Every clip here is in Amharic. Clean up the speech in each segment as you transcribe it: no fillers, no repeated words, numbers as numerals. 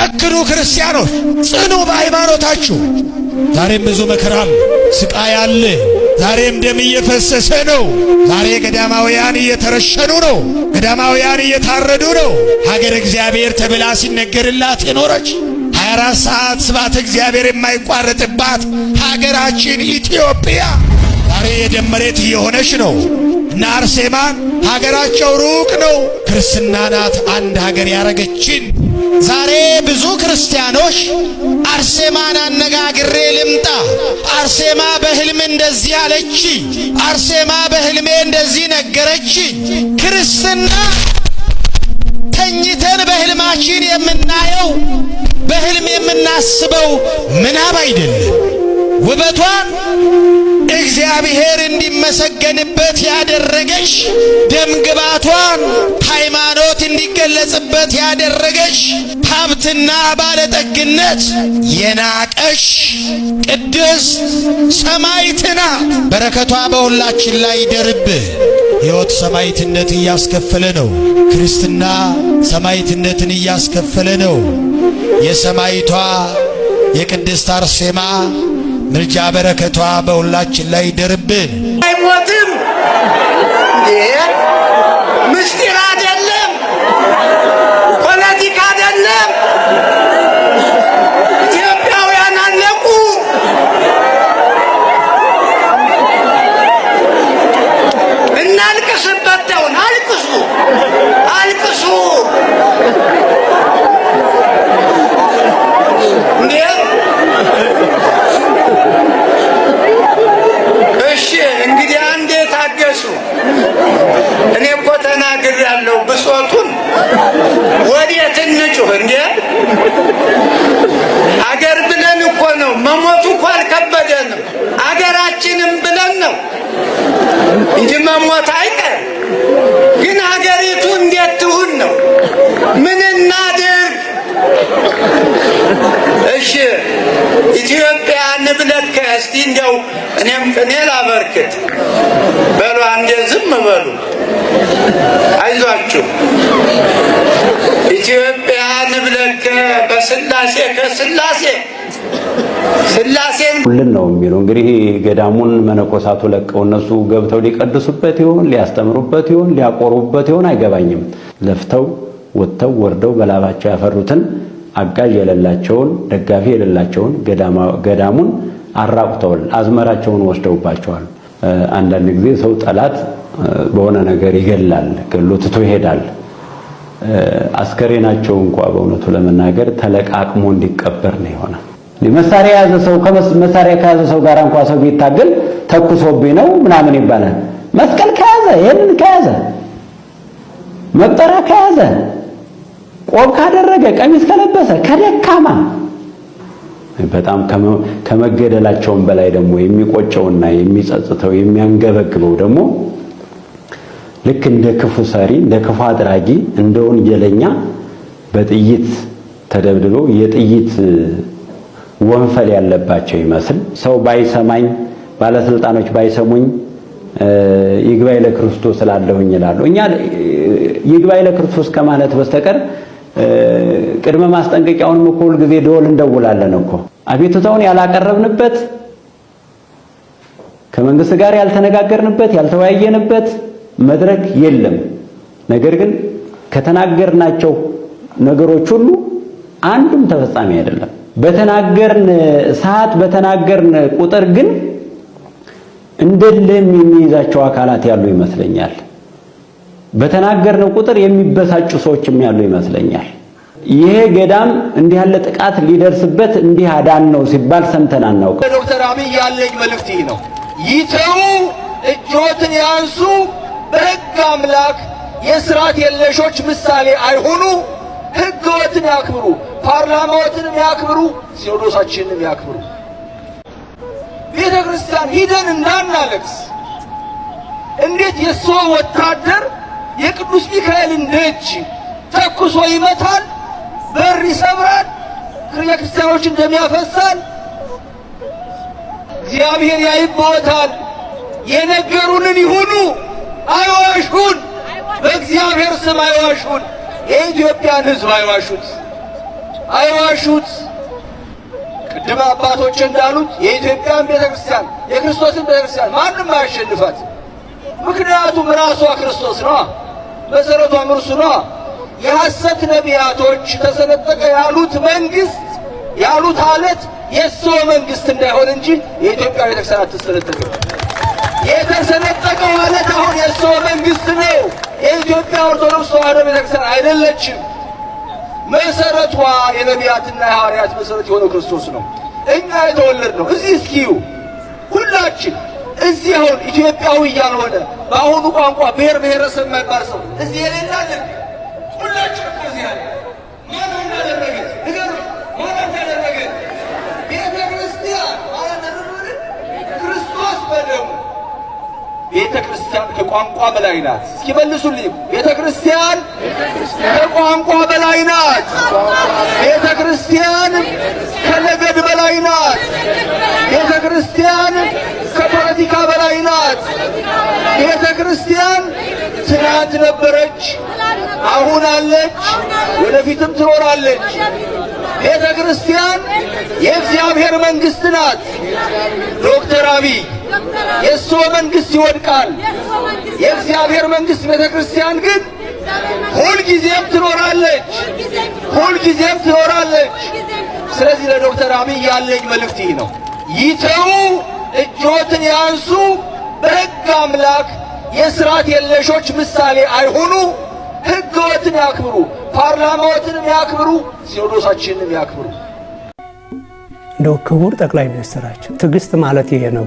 ጨክኑ ክርስቲያኖች፣ ጽኑ በሃይማኖታችሁ። ዛሬም ብዙ መከራም ስቃይ አለ። ዛሬም ደም እየፈሰሰ ነው። ዛሬ ገዳማውያን እየተረሸኑ ነው። ገዳማውያን እየታረዱ ነው። ሀገር እግዚአብሔር ተብላ ሲነገርላት የኖረች 24 ሰዓት ስብሐተ እግዚአብሔር የማይቋረጥባት ሀገራችን ኢትዮጵያ ዛሬ የደም መሬት እየሆነች ነው። እና አርሴማን ሀገራቸው ሩቅ ነው። ክርስትና ናት አንድ ሀገር ያረገችን። ዛሬ ብዙ ክርስቲያኖች አርሴማን አነጋግሬ ልምጣ፣ አርሴማ በህልም እንደዚህ አለች፣ አርሴማ በህልሜ እንደዚህ ነገረች። ክርስትና ተኝተን በህልማችን የምናየው በህልም የምናስበው ምናብ አይደለም። ውበቷን እግዚአብሔር እንዲመሰገንበት ያደረገሽ፣ ደምግባቷን ሃይማኖት እንዲገለጽበት ያደረገሽ፣ ሀብትና ባለጠግነት የናቀሽ ቅድስት ሰማዕትና በረከቷ በሁላችን ላይ ይደርብ። ሕይወት ሰማዕትነት እያስከፈለ ነው። ክርስትና ሰማዕትነትን እያስከፈለ ነው። የሰማዕቷ የቅድስት አርሴማ ምልጃ በረከቷ በሁላችን ላይ ይደርብን። አይሞትም ምስጢር አይደለም፣ ፖለቲካ አይደለም። ኢትዮጵያውያን አለቁ። እናልቅስበት። ተውን፣ አልቅሱ፣ አልቅሱ። እንግዲህ አንዴ ታገሱ። እኔ እኮ ተናግሬያለሁ ብሶቱን። ወዴት እንጩህ እንዴ? አገር ብለን እኮ ነው። መሞቱ እኮ አልከበደንም። አገራችንም ብለን ነው እንጂ መሞት አይቀር። ግን አገሪቱ እንዴት ትሁን ነው? ምን እናድርግ? እሺ ኢትዮጵያ ንብለከ። እስቲ እንደው እኔም ቅኔ ላበርክት። በሉ አንዴ ዝም በሉ፣ አይዟችሁ። ኢትዮጵያ ንብለከ በስላሴ ከስላሴ ስላሴን ሁሉን ነው የሚለው። እንግዲህ ገዳሙን መነኮሳቱ ለቀው እነሱ ገብተው ሊቀድሱበት ይሆን፣ ሊያስተምሩበት ይሆን፣ ሊያቆሩበት ይሆን አይገባኝም። ለፍተው ወጥተው ወርደው በላባቸው ያፈሩትን አጋዥ የሌላቸውን ደጋፊ የሌላቸውን ገዳሙን አራቁተዋል። አዝመራቸውን ወስደውባቸዋል። አንዳንድ ጊዜ ሰው ጠላት በሆነ ነገር ይገላል፣ ገሎ ትቶ ይሄዳል። አስከሬናቸው እንኳን በእውነቱ ለመናገር ተለቃቅሞ እንዲቀበር ነው የሆነ። መሳሪያ ያዘ ሰው መሳሪያ ከያዘ ሰው ጋር እንኳን ሰው ቢታገል ተኩሶብኝ ነው ምናምን ይባላል። መስቀል ከያዘ ይሄንን ከያዘ መቁጠሪያ ከያዘ ቆብ ካደረገ ቀሚስ ከለበሰ ከደካማ በጣም ከመገደላቸውም በላይ ደግሞ የሚቆጨውና የሚጸጽተው የሚያንገበግበው ደግሞ ልክ እንደ ክፉ ሰሪ እንደ ክፉ አድራጊ እንደ ወንጀለኛ በጥይት ተደብድበው የጥይት ወንፈል ያለባቸው ይመስል ሰው ባይሰማኝ ባለስልጣኖች ባይሰሙኝ ይግባይ ለክርስቶስ ስላለሁኝ ይላሉ። እኛ ይግባይ ለክርስቶስ ከማለት በስተቀር ቅድመ ማስጠንቀቂያውንም እኮ ሁል ጊዜ ደወል እንደውላለን እኮ። አቤቱታውን ያላቀረብንበት ከመንግስት ጋር ያልተነጋገርንበት ያልተወያየንበት መድረክ የለም። ነገር ግን ከተናገርናቸው ነገሮች ሁሉ አንዱም ተፈጻሚ አይደለም። በተናገርን ሰዓት በተናገርን ቁጥር ግን እንደለም የሚይዛቸው አካላት ያሉ ይመስለኛል። በተናገርነው ቁጥር የሚበሳጩ ሰዎችም ያሉ ይመስለኛል። ይሄ ገዳም እንዲህ ያለ ጥቃት ሊደርስበት እንዲህ አዳን ነው ሲባል ሰምተን አናውቅም። ዶክተር አብይ ያለኝ መልእክት ይህ ነው። ይተው፣ እጆትን ያንሱ፣ በሕግ አምላክ የሥርዓት የለሾች ምሳሌ አይሆኑ፣ ሕግወትን ያክብሩ፣ ፓርላማዎትንም ያክብሩ፣ ሲኖዶሳችንንም ያክብሩ። ቤተ ክርስቲያን ሂደን እንዳናለቅስ። እንዴት የሰው ወታደር የቅዱስ ሚካኤልን ደጅ ተኩሶ ይመታል፣ በር ይሰብራል፣ ክርስቲያኖችን ደም ያፈሳል። እግዚአብሔር ያይቦታል። የነገሩንን ይሁኑ፣ አይዋሹን። በእግዚአብሔር ስም አይዋሹን። የኢትዮጵያን ሕዝብ አይዋሹት። አይዋሹት። ቅድም አባቶች እንዳሉት የኢትዮጵያን ቤተክርስቲያን የክርስቶስን ቤተክርስቲያን ማንም አያሸንፋት። ምክንያቱም ራሷ ክርስቶስ ነው፣ መሰረቷም እርሱ ነው። የሐሰት ነቢያቶች ተሰነጠቀ ያሉት መንግስት ያሉት አለት የሰው መንግስት እንዳይሆን እንጂ የኢትዮጵያ ቤተክርስቲያን አትሰነጠቅም። የተሰነጠቀው አለት አሁን የሰው መንግስት ነው። የኢትዮጵያ ኦርቶዶክስ ተዋሕዶ ቤተክርስቲያን አይደለችም። መሰረቷ የነቢያትና የሐዋርያት መሰረት የሆነው ክርስቶስ ነው። እኛ የተወለድነው እዚህ እስኪዩ ሁላችን እዚህ አሁን ኢትዮጵያዊ ያልሆነ በአሁኑ ቋንቋ ብሔር ብሔረሰብ የማይባል ሰው እዚህ የሌላለን ሁላችን እኮ እዚህ ያለ ማን እንዳደረገ ንገሩ። ማን እንዳደረገ ቤተ ክርስቲያን ማለት ክርስቶስ በደሙ ቤተ ክርስቲያን ከቋንቋ በላይ ናት። እስኪ መልሱልኝ። ቤተ ክርስቲያን ከቋንቋ በላይ ናት። ቤተ ክርስቲያን ከነገድ በላይ ናት። ቤተ ክርስቲያን ከፖለቲካ በላይ ናት። ቤተ ክርስቲያን ትናንት ነበረች፣ አሁን አለች፣ ወደፊትም ትኖራለች። ቤተ ክርስቲያን የእግዚአብሔር መንግስት ናት። ዶክተር አብይ የእሱ መንግስት ይወድቃል፣ የእግዚአብሔር መንግስት ቤተ ክርስቲያን ግን ሁልጊዜም ትኖራለች፣ ሁልጊዜም ትኖራለች። ስለዚህ ለዶክተር አብይ ያለኝ መልእክት ይህ ነው። ይተው፣ እጆትን ያንሱ፣ በሕግ አምላክ የሥርዓት የለሾች ምሳሌ አይሁኑ። ሕግዎትን ያክብሩ፣ ፓርላማዎትንም ያክብሩ፣ ሲኖዶሳችንንም ያክብሩ። እንደው ክቡር ጠቅላይ ሚኒስትራችን ትዕግስት ማለት ይሄ ነው።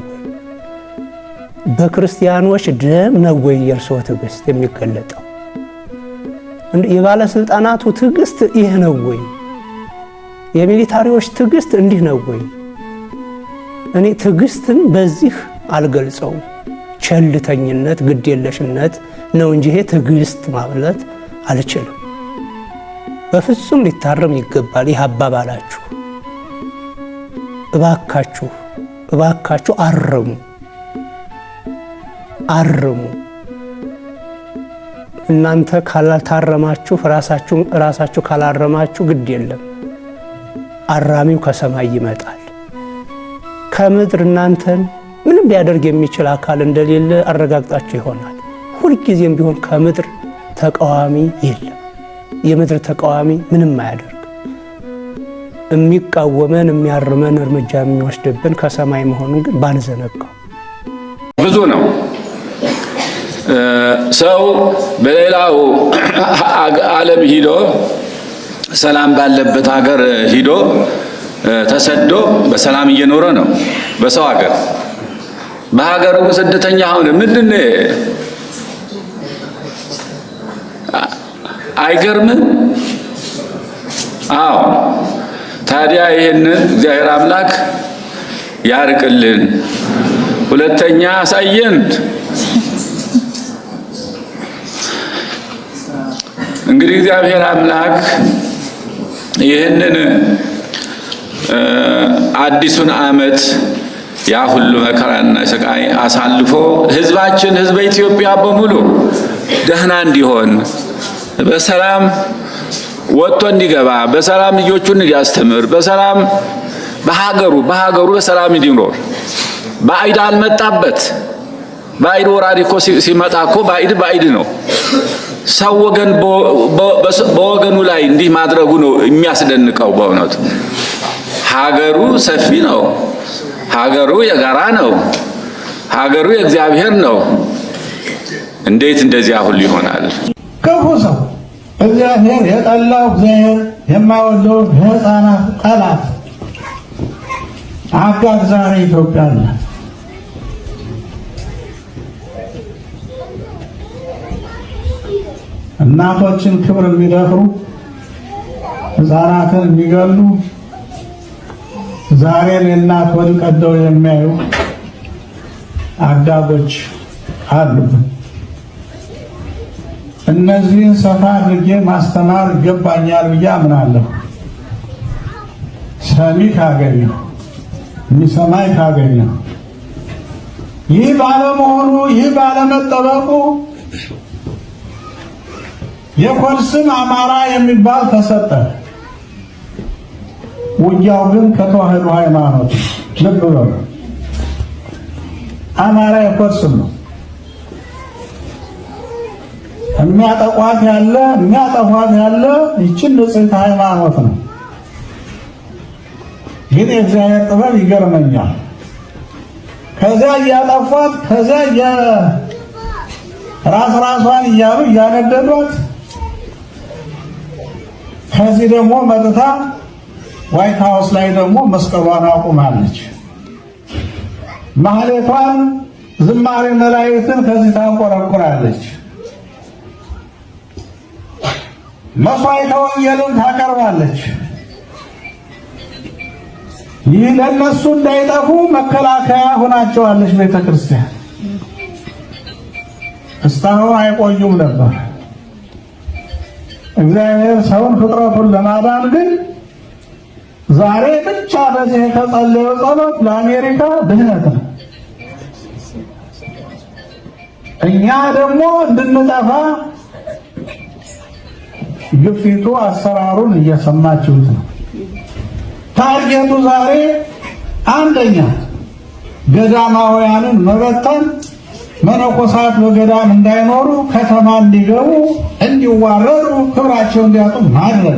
በክርስቲያኖች ደም ነው ወይ የእርስዎ ትዕግስት የሚገለጠው? የባለስልጣናቱ ትዕግስት ይሄ ነው ወይ? የሚሊታሪዎች ትዕግስት እንዲህ ነው ወይ? እኔ ትዕግስትን በዚህ አልገልጸውም። ቸልተኝነት፣ ግዴለሽነት ነው እንጂ ይሄ ትዕግስት ማለት አልችልም። በፍጹም ሊታረም ይገባል ይህ አባባላችሁ። እባካችሁ እባካችሁ አርሙ አርሙ። እናንተ ካላታረማችሁ ራሳችሁ ካላረማችሁ ግድ የለም፣ አራሚው ከሰማይ ይመጣል። ከምድር እናንተን ምንም ሊያደርግ የሚችል አካል እንደሌለ አረጋግጣችሁ ይሆናል። ሁልጊዜም ቢሆን ከምድር ተቃዋሚ የለም። የምድር ተቃዋሚ ምንም አያደርግ። የሚቃወመን የሚያርመን እርምጃ የሚወስድብን ከሰማይ መሆኑን ግን ባንዘነጋው። ብዙ ነው። ሰው በሌላው ዓለም ሂዶ ሰላም ባለበት ሀገር ሂዶ ተሰዶ በሰላም እየኖረ ነው በሰው ሀገር። በሀገሩ ስደተኛ ሆነ ምንድነው? አይገርምም? አዎ። ታዲያ ይሄንን እግዚአብሔር አምላክ ያርቅልን። ሁለተኛ አሳየን። እንግዲህ እግዚአብሔር አምላክ ይህንን አዲሱን ዓመት ያ ሁሉ መከራና ስቃይ አሳልፎ ህዝባችን ህዝበ ኢትዮጵያ በሙሉ ደህና እንዲሆን በሰላም ወጥቶ እንዲገባ በሰላም ልጆቹን እንዲያስተምር በሰላም በሀገሩ በሰላም እንዲኖር ባዕድ አልመጣበት። ባዕድ ወራሪ እኮ ሲመጣ እኮ ባዕድ ነው። ሰው ወገን በወገኑ ላይ እንዲህ ማድረጉ ነው የሚያስደንቀው። በእውነቱ ሀገሩ ሰፊ ነው። ሀገሩ የጋራ ነው። ሀገሩ የእግዚአብሔር ነው። እንዴት እንደዚያ ሁሉ ይሆናል? ክፉ ሰው እግዚአብሔር የጠላው እግዚአብሔር የማይወደው የሕፃናት ጠላት አጋር ዛሬ ኢትዮጵያ አለ። እናቶችን ክብር የሚደፍሩ ሕፃናትን የሚገሉ ዛሬም የእናት ወድ ቀደው የሚያዩ አጋጎች አሉብን። እነዚህን ሰፋ አድርጌ ማስተማር ይገባኛል ብዬ አምናለሁ። ሰሚ ካገኘሁ የሚሰማኝ ካገኘሁ ይህ ባለመሆኑ ይህ ባለመጠበቁ የኮድ ስም አማራ የሚባል ተሰጠ። ውጊያው ግን ከተዋህዶ ሃይማኖት ልብ በሉ። አማራ የኮርስም ነው የሚያጠቋት ያለ ይችን ንጽሕት ሃይማኖት ነው። ግን የእግዚአብሔር ጥበብ ይገርመኛል። ከዚያ እያጠፏት ከዚያ ራሷን እያሉ እያነደዷት ከዚህ ደግሞ መጥታ ዋይት ሃውስ ላይ ደግሞ መስቀሏን አቁማለች። ማህሌቷን ዝማሬ መላእክትን ከዚህ ታንቆረቁራለች። መስዋዕተ ወንጌልን ታቀርባለች። ይህ ለነሱ እንዳይጠፉ መከላከያ ሆናቸዋለች ቤተክርስቲያን። እስካሁን አይቆዩም ነበር። እግዚአብሔር ሰውን ፍጥረቱን ለማዳን ግን ዛሬ ብቻ በዚህ የተጸለየው ጸሎት ለአሜሪካ ድህነት ነው። እኛ ደግሞ እንድንጠፋ ግፊቱ አሰራሩን እየሰማችሁት ነው። ታርጌቱ ዛሬ አንደኛ ገዳማውያንን መበተን፣ መነኮሳት በገዳም እንዳይኖሩ፣ ከተማ እንዲገቡ፣ እንዲዋረዱ፣ ክብራቸው እንዲያጡ ማድረግ